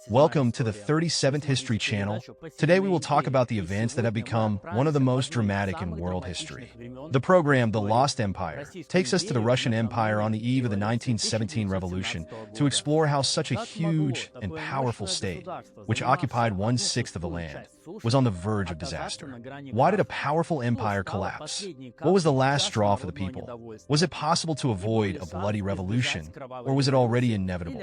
Welcome to the 37th History Channel. Today we will talk about the events that have become one of the most dramatic in world history. The program, The Lost Empire, takes us to the Russian Empire on the eve of the 1917 revolution to explore how such a huge and powerful state, which occupied 1/6 of the land, was on the verge of disaster. Why did a powerful empire collapse? What was the last straw for the people? Was it possible to avoid a bloody revolution, or was it already inevitable?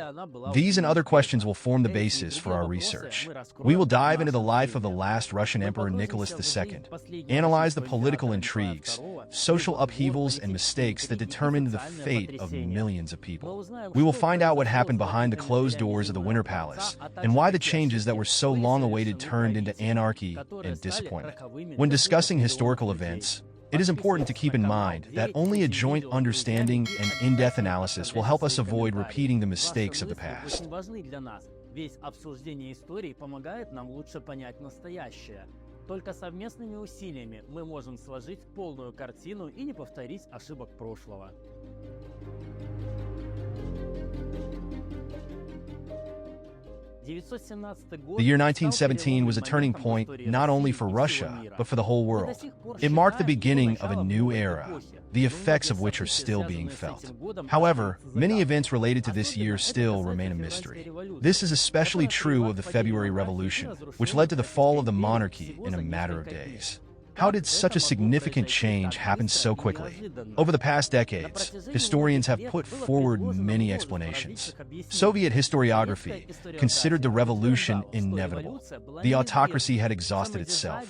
These and other questions will form the basis for our research. We will dive into the life of the last Russian Emperor Nicholas II, analyze the political intrigues, social upheavals, and mistakes that determined the fate of millions of people. We will find out what happened behind the closed doors of the Winter Palace, and why the changes that were so long awaited turned into anarchy and disappointment. When discussing historical events, it is important to keep in mind that only a joint understanding and in-depth analysis will help us avoid repeating the mistakes of the past. Только совместными усилиями мы можем сложить полную картину и не повторить ошибок прошлого. The year 1917 was a turning point not only for Russia, but for the whole world. It marked the beginning of a new era, the effects of which are still being felt. However, many events related to this year still remain a mystery. This is especially true of the February Revolution, which led to the fall of the monarchy in a matter of days. How did such a significant change happen so quickly? Over the past decades, historians have put forward many explanations. Soviet historiography considered the revolution inevitable. The autocracy had exhausted itself.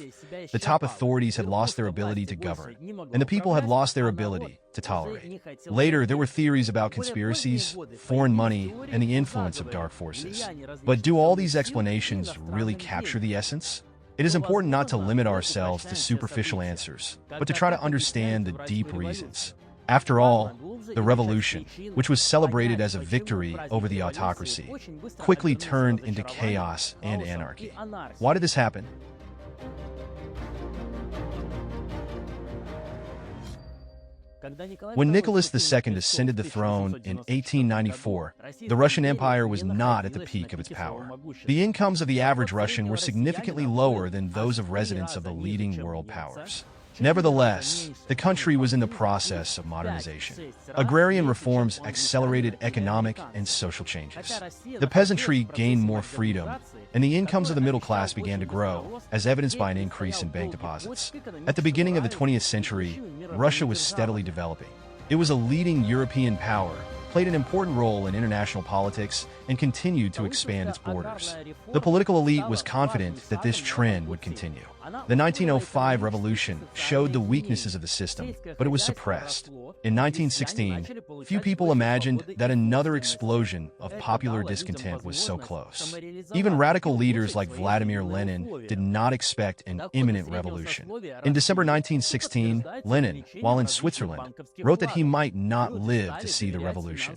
The top authorities had lost their ability to govern, and the people had lost their ability to tolerate. Later, there were theories about conspiracies, foreign money, and the influence of dark forces. But do all these explanations really capture the essence? It is important not to limit ourselves to superficial answers, but to try to understand the deep reasons. After all, the revolution, which was celebrated as a victory over the autocracy, quickly turned into chaos and anarchy. Why did this happen? When Nicholas II ascended the throne in 1894, the Russian Empire was not at the peak of its power. The incomes of the average Russian were significantly lower than those of residents of the leading world powers. Nevertheless, the country was in the process of modernization. Agrarian reforms accelerated economic and social changes. The peasantry gained more freedom, and the incomes of the middle class began to grow, as evidenced by an increase in bank deposits. At the beginning of the 20th century, Russia was steadily developing. It was a leading European power, played an important role in international politics, and continued to expand its borders. The political elite was confident that this trend would continue. The 1905 revolution showed the weaknesses of the system, but it was suppressed. In 1916, few people imagined that another explosion of popular discontent was so close. Even radical leaders like Vladimir Lenin did not expect an imminent revolution. In December 1916, Lenin, while in Switzerland, wrote that he might not live to see the revolution.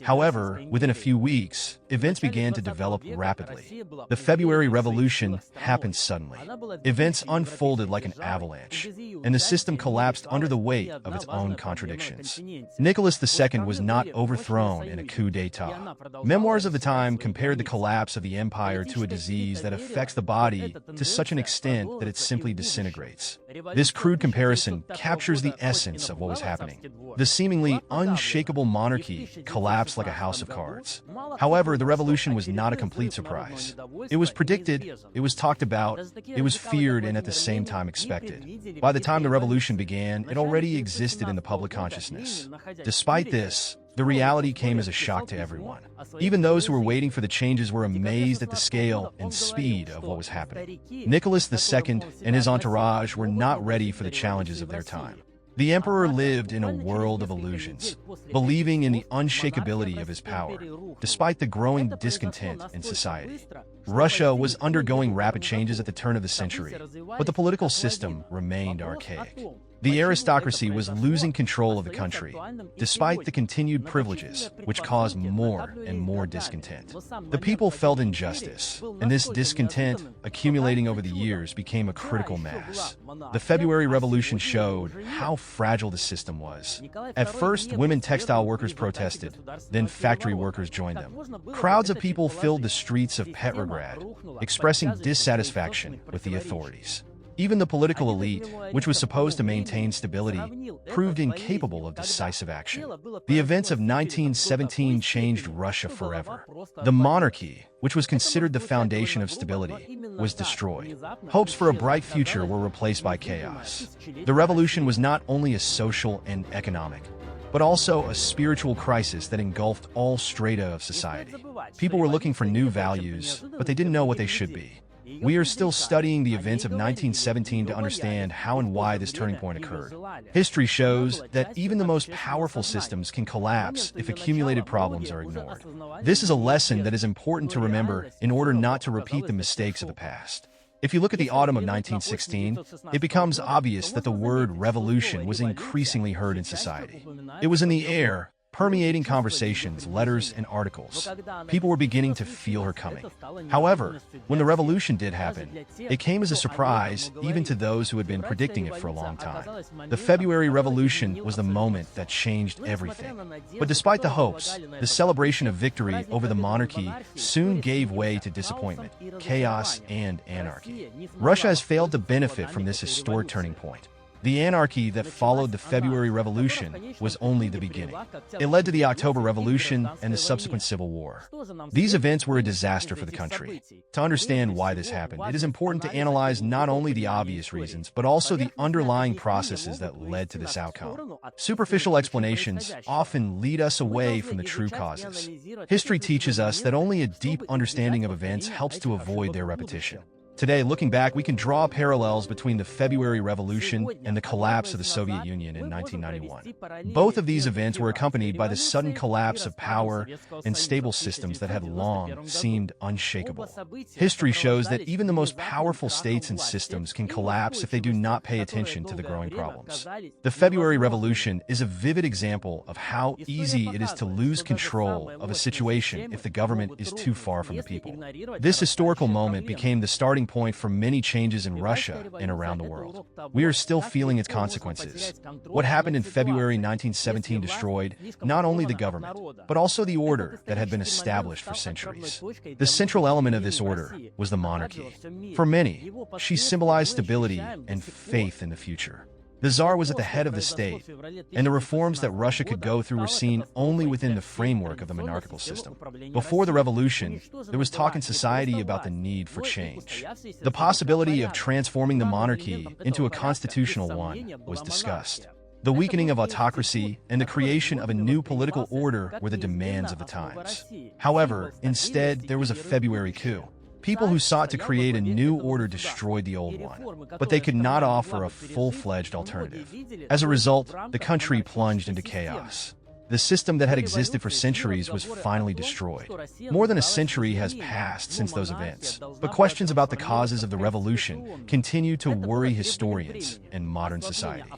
However, within a few weeks, events began to develop rapidly. The February Revolution happened suddenly. Events unfolded like an avalanche, and the system collapsed under the weight of its own contradictions. Nicholas II was not overthrown in a coup d'etat. Memoirs of the time compared the collapse of the empire to a disease that affects the body to such an extent that it simply disintegrates. This crude comparison captures the essence of what was happening. The seemingly unshakable monarchy collapsed like a house of cards. However, the revolution was not a complete surprise. It was predicted, it was talked about, it was feared, and at the same time expected. By the time the revolution began, it already existed in the public consciousness. Despite this, the reality came as a shock to everyone. Even those who were waiting for the changes were amazed at the scale and speed of what was happening. Nicholas II and his entourage were not ready for the challenges of their time. The emperor lived in a world of illusions, believing in the unshakability of his power, despite the growing discontent in society. Russia was undergoing rapid changes at the turn of the century, but the political system remained archaic. The aristocracy was losing control of the country, despite the continued privileges, which caused more and more discontent. The people felt injustice, and this discontent, accumulating over the years, became a critical mass. The February Revolution showed how fragile the system was. At first, women textile workers protested, then factory workers joined them. Crowds of people filled the streets of Petrograd, expressing dissatisfaction with the authorities. Even the political elite, which was supposed to maintain stability, proved incapable of decisive action. The events of 1917 changed Russia forever. The monarchy, which was considered the foundation of stability, was destroyed. Hopes for a bright future were replaced by chaos. The revolution was not only a social and economic, but also a spiritual crisis that engulfed all strata of society. People were looking for new values, but they didn't know what they should be. We are still studying the events of 1917 to understand how and why this turning point occurred. History shows that even the most powerful systems can collapse if accumulated problems are ignored. This is a lesson that is important to remember in order not to repeat the mistakes of the past. If you look at the autumn of 1916, it becomes obvious that the word revolution was increasingly heard in society. It was in the air, permeating conversations, letters, and articles. People were beginning to feel her coming. However, when the revolution did happen, it came as a surprise even to those who had been predicting it for a long time. The February Revolution was the moment that changed everything. But despite the hopes, the celebration of victory over the monarchy soon gave way to disappointment, chaos, and anarchy. Russia has failed to benefit from this historic turning point. The anarchy that followed the February Revolution was only the beginning. It led to the October Revolution and the subsequent Civil War. These events were a disaster for the country. To understand why this happened, it is important to analyze not only the obvious reasons, but also the underlying processes that led to this outcome. Superficial explanations often lead us away from the true causes. History teaches us that only a deep understanding of events helps to avoid their repetition. Today, looking back, we can draw parallels between the February Revolution and the collapse of the Soviet Union in 1991. Both of these events were accompanied by the sudden collapse of power and stable systems that had long seemed unshakable. History shows that even the most powerful states and systems can collapse if they do not pay attention to the growing problems. The February Revolution is a vivid example of how easy it is to lose control of a situation if the government is too far from the people. This historical moment became the starting point for many changes in Russia and around the world. We are still feeling its consequences. What happened in February 1917 destroyed not only the government, but also the order that had been established for centuries. The central element of this order was the monarchy. For many, she symbolized stability and faith in the future. The Tsar was at the head of the state, and the reforms that Russia could go through were seen only within the framework of the monarchical system. Before the revolution, there was talk in society about the need for change. The possibility of transforming the monarchy into a constitutional one was discussed. The weakening of autocracy and the creation of a new political order were the demands of the times. However, instead, there was a February coup. People who sought to create a new order destroyed the old one, but they could not offer a full-fledged alternative. As a result, the country plunged into chaos. The system that had existed for centuries was finally destroyed. More than a century has passed since those events, but questions about the causes of the revolution continue to worry historians and modern society.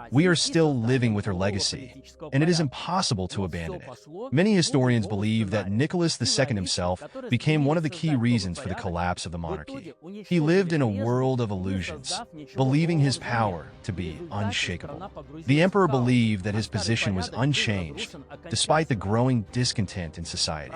We are still living with her legacy, and it is impossible to abandon it. Many historians believe that Nicholas II himself became one of the key reasons for the collapse of the monarchy. He lived in a world of illusions, believing his power to be unshakable. The emperor believed that his position was unchanged, despite the growing discontent in society.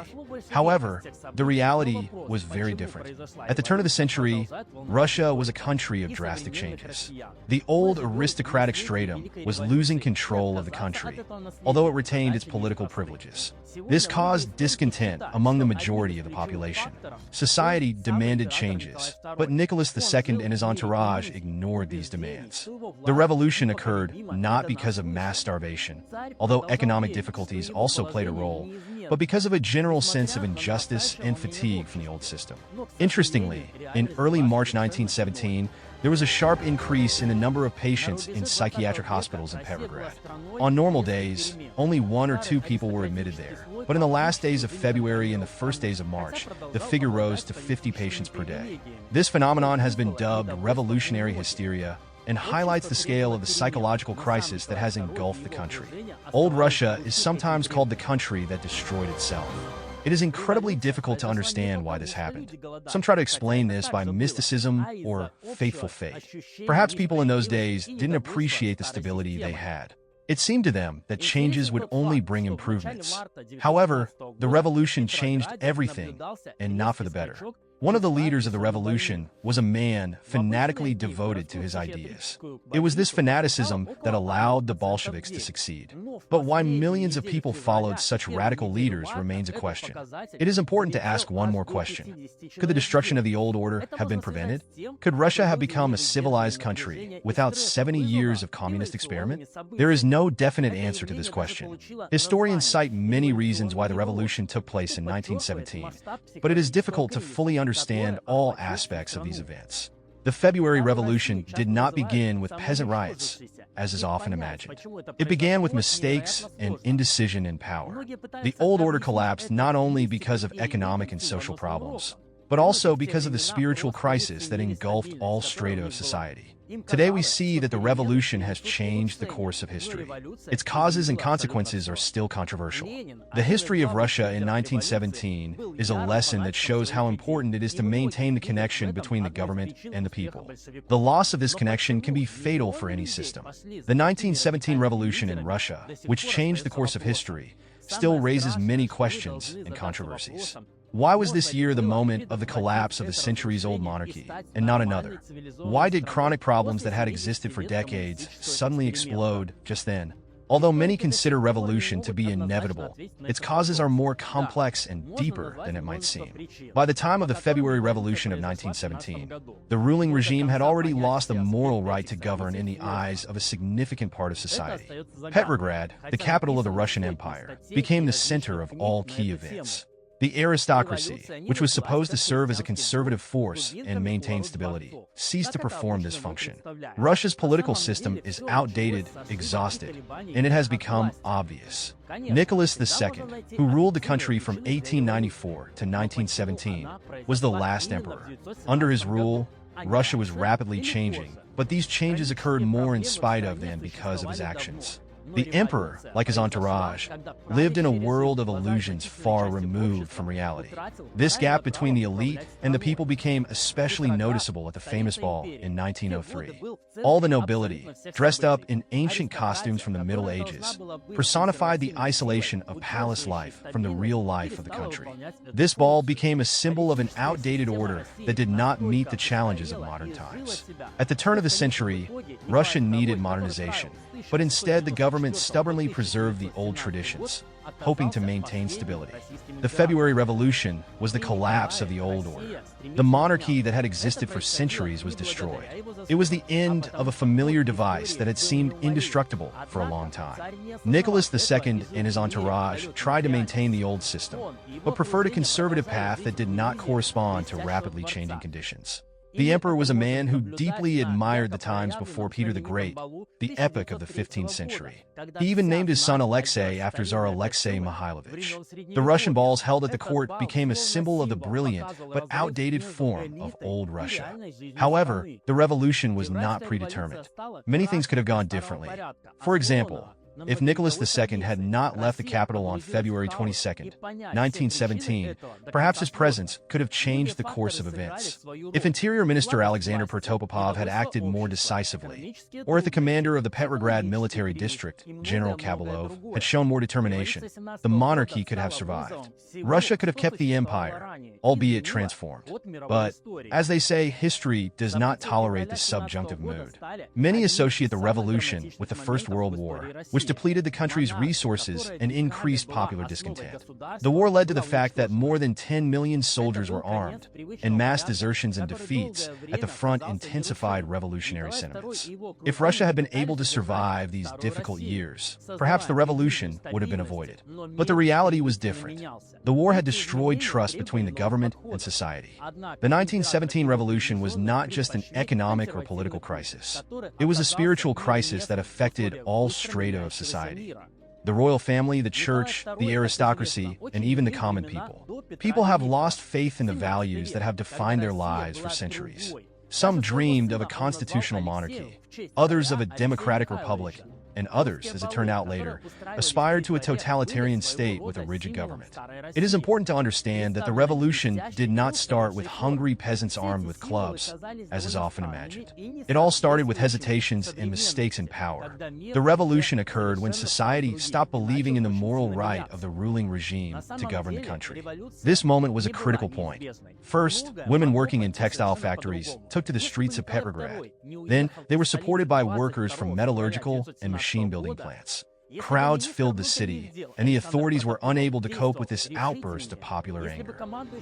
However, the reality was very different. At the turn of the century, Russia was a country of drastic changes. The old aristocratic stratum was losing control of the country, although it retained its political privileges. This caused discontent among the majority of the population. Society demanded changes, but Nicholas II and his entourage ignored these demands. The revolution occurred not because of mass starvation, although economic difficulties also played a role, but because of a general sense of injustice and fatigue from the old system. Interestingly, in early March 1917, there was a sharp increase in the number of patients in psychiatric hospitals in Petrograd. On normal days, only 1 or 2 people were admitted there. But in the last days of February and the first days of March, the figure rose to 50 patients per day. This phenomenon has been dubbed revolutionary hysteria, and highlights the scale of the psychological crisis that has engulfed the country. Old Russia is sometimes called the country that destroyed itself. It is incredibly difficult to understand why this happened. Some try to explain this by mysticism or faithful faith. Perhaps people in those days didn't appreciate the stability they had. It seemed to them that changes would only bring improvements. However, the revolution changed everything, and not for the better. One of the leaders of the revolution was a man fanatically devoted to his ideas. It was this fanaticism that allowed the Bolsheviks to succeed. But why millions of people followed such radical leaders remains a question. It is important to ask one more question. Could the destruction of the old order have been prevented? Could Russia have become a civilized country without 70 years of communist experiment? There is no definite answer to this question. Historians cite many reasons why the revolution took place in 1917, but it is difficult to fully understand all aspects of these events. The February Revolution did not begin with peasant riots, as is often imagined. It began with mistakes and indecision in power. The old order collapsed not only because of economic and social problems, but also because of the spiritual crisis that engulfed all strata of society. Today we see that the revolution has changed the course of history. Its causes and consequences are still controversial. The history of Russia in 1917 is a lesson that shows how important it is to maintain the connection between the government and the people. The loss of this connection can be fatal for any system. The 1917 revolution in Russia, which changed the course of history, still raises many questions and controversies. Why was this year the moment of the collapse of the centuries-old monarchy, and not another? Why did chronic problems that had existed for decades suddenly explode just then? Although many consider revolution to be inevitable, its causes are more complex and deeper than it might seem. By the time of the February Revolution of 1917, the ruling regime had already lost the moral right to govern in the eyes of a significant part of society. Petrograd, the capital of the Russian Empire, became the center of all key events. The aristocracy, which was supposed to serve as a conservative force and maintain stability, ceased to perform this function. Russia's political system is outdated, exhausted, and it has become obvious. Nicholas II, who ruled the country from 1894 to 1917, was the last emperor. Under his rule, Russia was rapidly changing, but these changes occurred more in spite of than because of his actions. The emperor, like his entourage, lived in a world of illusions far removed from reality. This gap between the elite and the people became especially noticeable at the famous ball in 1903. All the nobility, dressed up in ancient costumes from the Middle Ages, personified the isolation of palace life from the real life of the country. This ball became a symbol of an outdated order that did not meet the challenges of modern times. At the turn of the century, Russia needed modernization, but instead the government stubbornly preserved the old traditions, hoping to maintain stability. The February Revolution was the collapse of the old order. The monarchy that had existed for centuries was destroyed. It was the end of a familiar device that had seemed indestructible for a long time. Nicholas II and his entourage tried to maintain the old system, but preferred a conservative path that did not correspond to rapidly changing conditions. The emperor was a man who deeply admired the times before Peter the Great, the epoch of the 15th century. He even named his son Alexei after Tsar Alexei Mihailovich. The Russian balls held at the court became a symbol of the brilliant but outdated form of old Russia. However, the revolution was not predetermined. Many things could have gone differently. For example, if Nicholas II had not left the capital on February 22, 1917, perhaps his presence could have changed the course of events. If Interior Minister Alexander Protopopov had acted more decisively, or if the commander of the Petrograd military district, General Kabalov, had shown more determination, the monarchy could have survived. Russia could have kept the empire, albeit transformed. But, as they say, history does not tolerate the subjunctive mood. Many associate the revolution with the First World War, which depleted the country's resources and increased popular discontent. The war led to the fact that more than 10 million soldiers were armed, and mass desertions and defeats at the front intensified revolutionary sentiments. If Russia had been able to survive these difficult years, perhaps the revolution would have been avoided. But the reality was different. The war had destroyed trust between the government and society. The 1917 revolution was not just an economic or political crisis. It was a spiritual crisis that affected all strata of society. The royal family, the church, the aristocracy, and even the common people. People have lost faith in the values that have defined their lives for centuries. Some dreamed of a constitutional monarchy, Others of a democratic republic, and others, as it turned out later, aspired to a totalitarian state with a rigid government. It is important to understand that the revolution did not start with hungry peasants armed with clubs, as is often imagined. It all started with hesitations and mistakes in power. The revolution occurred when society stopped believing in the moral right of the ruling regime to govern the country. This moment was a critical point. First, women working in textile factories took to the streets of Petrograd. Then, they were supported by workers from metallurgical and machine-building plants. Crowds filled the city, and the authorities were unable to cope with this outburst of popular anger.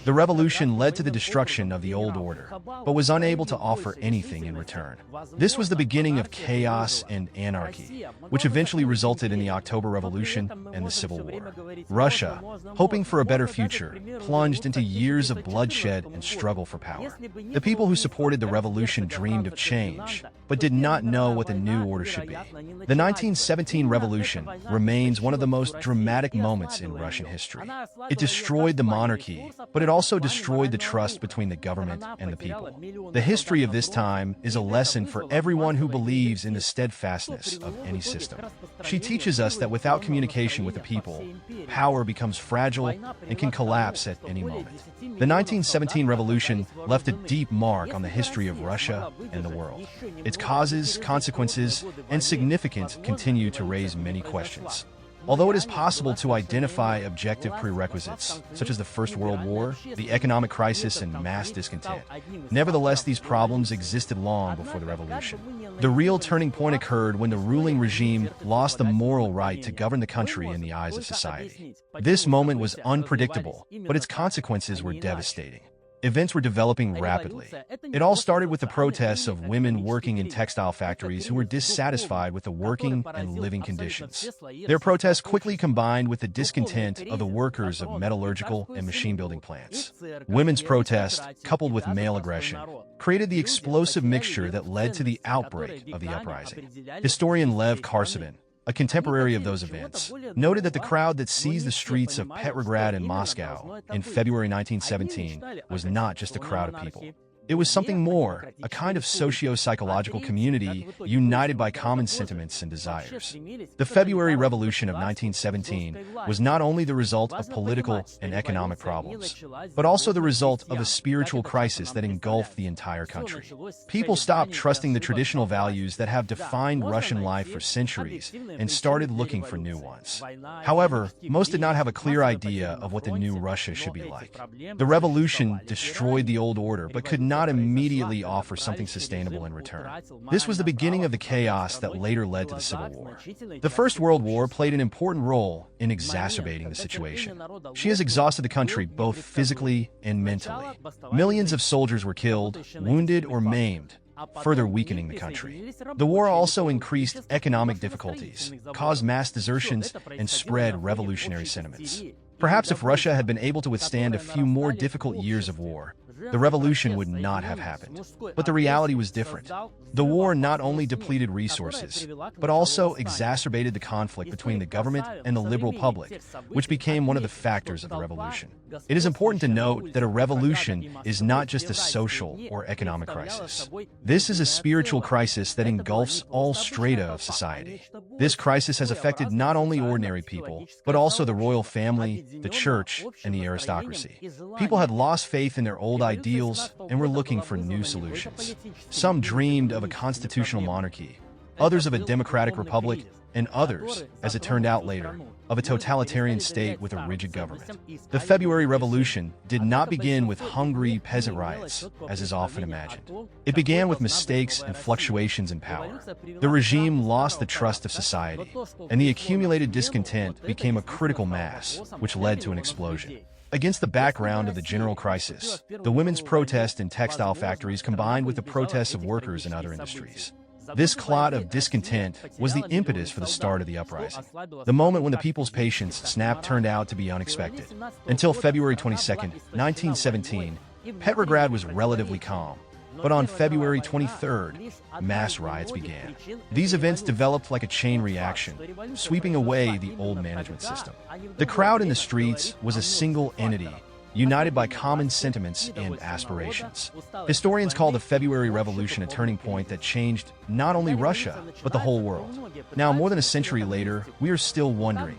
The revolution led to the destruction of the old order, but was unable to offer anything in return. This was the beginning of chaos and anarchy, which eventually resulted in the October Revolution and the Civil War. Russia, hoping for a better future, plunged into years of bloodshed and struggle for power. The people who supported the revolution dreamed of change, but did not know what the new order should be. The 1917 revolution remains one of the most dramatic moments in Russian history. It destroyed the monarchy, but it also destroyed the trust between the government and the people. The history of this time is a lesson for everyone who believes in the steadfastness of any system. She teaches us that without communication with the people, power becomes fragile and can collapse at any moment. The 1917 revolution left a deep mark on the history of Russia and the world. Its causes, consequences, and significance continue to raise many questions. Although it is possible to identify objective prerequisites, such as the First World War, the economic crisis, and mass discontent, nevertheless these problems existed long before the revolution. The real turning point occurred when the ruling regime lost the moral right to govern the country in the eyes of society. This moment was unpredictable, but its consequences were devastating. Events were developing rapidly. It all started with the protests of women working in textile factories who were dissatisfied with the working and living conditions. Their protests quickly combined with the discontent of the workers of metallurgical and machine-building plants. Women's protest, coupled with male aggression, created the explosive mixture that led to the outbreak of the uprising. Historian Lev Karsavin, a contemporary of those events, noted that the crowd that seized the streets of Petrograd and Moscow in February 1917 was not just a crowd of people. It was something more, a kind of socio-psychological community united by common sentiments and desires. The February Revolution of 1917 was not only the result of political and economic problems, but also the result of a spiritual crisis that engulfed the entire country. People stopped trusting the traditional values that have defined Russian life for centuries and started looking for new ones. However, most did not have a clear idea of what the new Russia should be like. The revolution destroyed the old order but could not immediately offer something sustainable in return. This was the beginning of the chaos that later led to the Civil War. The First World War played an important role in exacerbating the situation. She has exhausted the country both physically and mentally. Millions of soldiers were killed, wounded, or maimed, further weakening the country. The war also increased economic difficulties, caused mass desertions, and spread revolutionary sentiments. Perhaps if Russia had been able to withstand a few more difficult years of war, the revolution would not have happened. But the reality was different. The war not only depleted resources, but also exacerbated the conflict between the government and the liberal public, which became one of the factors of the revolution. It is important to note that a revolution is not just a social or economic crisis. This is a spiritual crisis that engulfs all strata of society. This crisis has affected not only ordinary people, but also the royal family, the church, and the aristocracy. People had lost faith in their old ideals and were looking for new solutions. Some dreamed of a constitutional monarchy, others of a democratic republic, and others, as it turned out later, of a totalitarian state with a rigid government. The February Revolution did not begin with hungry peasant riots, as is often imagined. It began with mistakes and fluctuations in power. The regime lost the trust of society, and the accumulated discontent became a critical mass, which led to an explosion. Against the background of the general crisis, the women's protest in textile factories combined with the protests of workers in other industries. This clot of discontent was the impetus for the start of the uprising. The moment when the people's patience snapped turned out to be unexpected. Until February 22, 1917, Petrograd was relatively calm. But on February 23rd, mass riots began. These events developed like a chain reaction, sweeping away the old management system. The crowd in the streets was a single entity, united by common sentiments and aspirations. Historians call the February Revolution a turning point that changed not only Russia, but the whole world. Now, more than a century later, we are still wondering,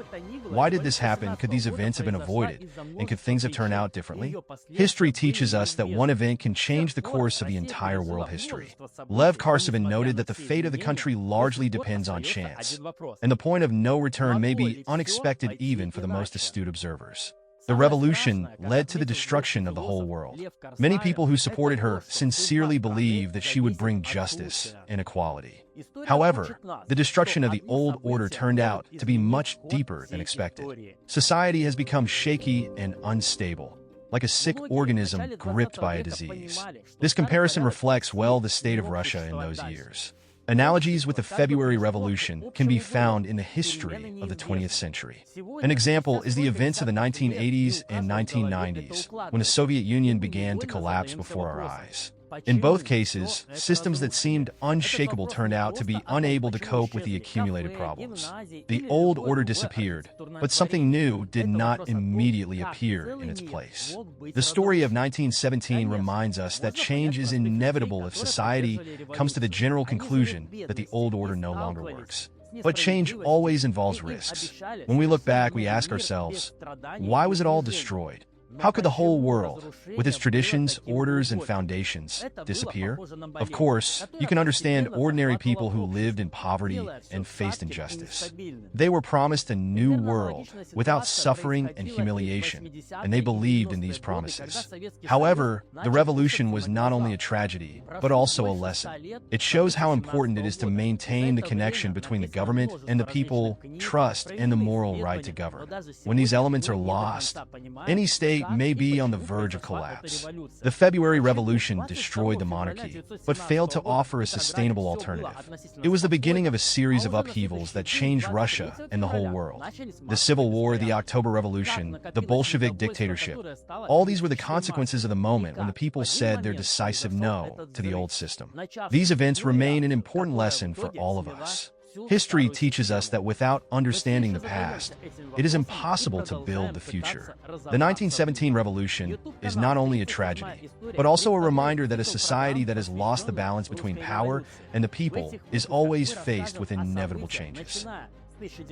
why did this happen? Could these events have been avoided? And could things have turned out differently? History teaches us that one event can change the course of the entire world history. Lev Karsavin noted that the fate of the country largely depends on chance, and the point of no return may be unexpected even for the most astute observers. The revolution led to the destruction of the whole world. Many people who supported her sincerely believed that she would bring justice and equality. However, the destruction of the old order turned out to be much deeper than expected. Society has become shaky and unstable, like a sick organism gripped by a disease. This comparison reflects well the state of Russia in those years. Analogies with the February Revolution can be found in the history of the 20th century. An example is the events of the 1980s and 1990s, when the Soviet Union began to collapse before our eyes. In both cases, systems that seemed unshakable turned out to be unable to cope with the accumulated problems. The old order disappeared, but something new did not immediately appear in its place. The story of 1917 reminds us that change is inevitable if society comes to the general conclusion that the old order no longer works. But change always involves risks. When we look back, we ask ourselves, why was it all destroyed? How could the whole world, with its traditions, orders, and foundations, disappear? Of course, you can understand ordinary people who lived in poverty and faced injustice. They were promised a new world without suffering and humiliation, and they believed in these promises. However, the revolution was not only a tragedy, but also a lesson. It shows how important it is to maintain the connection between the government and the people, trust, and the moral right to govern. When these elements are lost, any state may be on the verge of collapse. The February Revolution destroyed the monarchy, but failed to offer a sustainable alternative. It was the beginning of a series of upheavals that changed Russia and the whole world. The Civil War, the October Revolution, the Bolshevik dictatorship, all these were the consequences of the moment when the people said their decisive no to the old system. These events remain an important lesson for all of us. History teaches us that without understanding the past, it is impossible to build the future. The 1917 revolution is not only a tragedy, but also a reminder that a society that has lost the balance between power and the people is always faced with inevitable changes.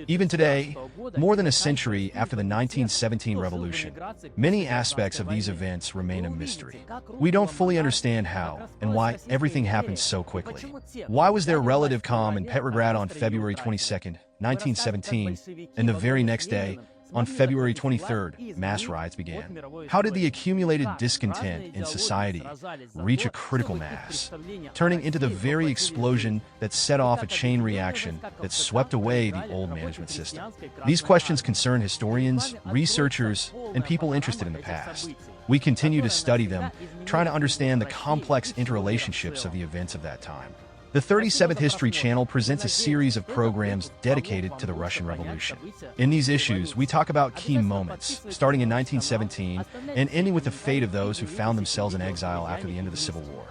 Even today, more than a century after the 1917 revolution, many aspects of these events remain a mystery. We don't fully understand how and why everything happened so quickly. Why was there relative calm in Petrograd on February 22, 1917, and the very next day, on February 23rd, mass riots began? How did the accumulated discontent in society reach a critical mass, turning into the very explosion that set off a chain reaction that swept away the old management system? These questions concern historians, researchers, and people interested in the past. We continue to study them, trying to understand the complex interrelationships of the events of that time. The 37th History Channel presents a series of programs dedicated to the Russian Revolution. In these issues, we talk about key moments, starting in 1917 and ending with the fate of those who found themselves in exile after the end of the Civil War.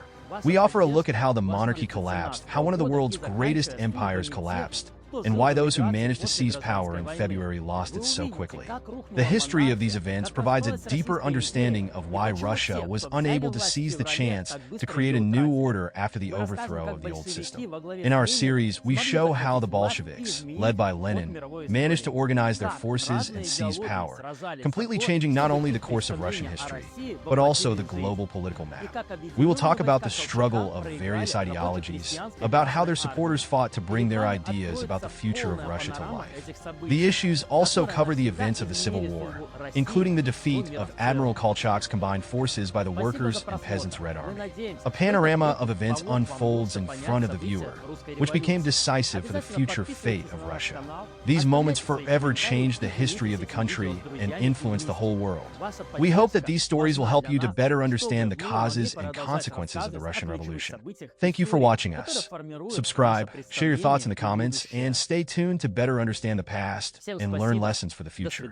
We offer a look at how the monarchy collapsed, how one of the world's greatest empires collapsed, and why those who managed to seize power in February lost it so quickly. The history of these events provides a deeper understanding of why Russia was unable to seize the chance to create a new order after the overthrow of the old system. In our series, we show how the Bolsheviks, led by Lenin, managed to organize their forces and seize power, completely changing not only the course of Russian history, but also the global political map. We will talk about the struggle of various ideologies, about how their supporters fought to bring their ideas about the future of Russia to life. The issues also cover the events of the Civil War, including the defeat of Admiral Kolchak's combined forces by the Workers' and Peasants' Red Army. A panorama of events unfolds in front of the viewer, which became decisive for the future fate of Russia. These moments forever changed the history of the country and influenced the whole world. We hope that these stories will help you to better understand the causes and consequences of the Russian Revolution. Thank you for watching us. Subscribe, share your thoughts in the comments, and stay tuned to better understand the past and learn lessons for the future.